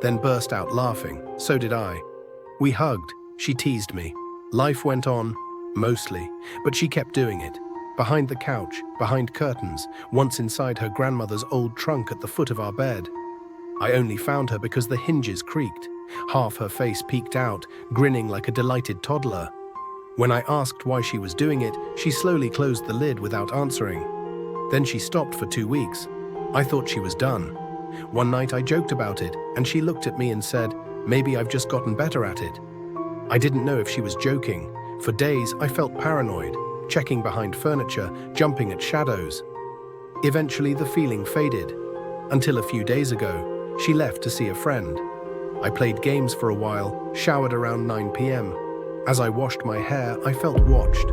then burst out laughing. So did I. We hugged. She teased me. Life went on, mostly, but she kept doing it. Behind the couch, behind curtains, once inside her grandmother's old trunk at the foot of our bed. I only found her because the hinges creaked. Half her face peeked out, grinning like a delighted toddler. When I asked why she was doing it, she slowly closed the lid without answering. Then she stopped for 2 weeks. I thought she was done. One night I joked about it, and she looked at me and said, "Maybe I've just gotten better at it." I didn't know if she was joking. For days, I felt paranoid, checking behind furniture, jumping at shadows. Eventually, the feeling faded. Until a few days ago, she left to see a friend. I played games for a while, showered around 9 p.m. As I washed my hair, I felt watched.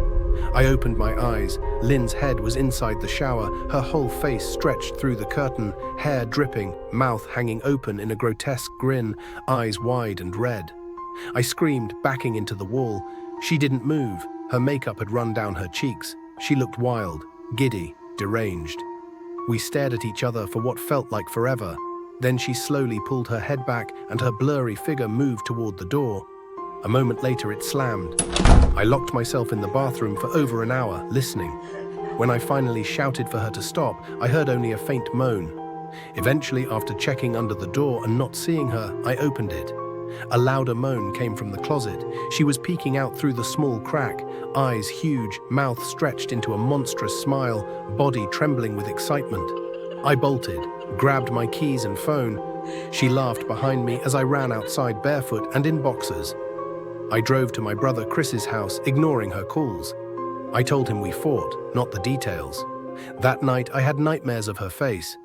I opened my eyes. Lynn's head was inside the shower, her whole face stretched through the curtain, hair dripping, mouth hanging open in a grotesque grin, eyes wide and red. I screamed, backing into the wall. She didn't move. Her makeup had run down her cheeks. She looked wild, giddy, deranged. We stared at each other for what felt like forever. Then she slowly pulled her head back and her blurry figure moved toward the door. A moment later, it slammed. I locked myself in the bathroom for over an hour, listening. When I finally shouted for her to stop, I heard only a faint moan. Eventually, after checking under the door and not seeing her, I opened it. A louder moan came from the closet. She was peeking out through the small crack, eyes huge, mouth stretched into a monstrous smile, body trembling with excitement. I bolted, grabbed my keys and phone. She laughed behind me as I ran outside barefoot and in boxers. I drove to my brother Chris's house, ignoring her calls. I told him we fought, not the details. That night, I had nightmares of her face.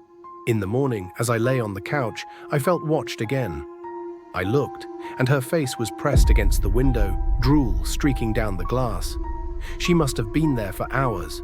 In the morning, as I lay on the couch, I felt watched again. I looked, and her face was pressed against the window, drool streaking down the glass. She must have been there for hours.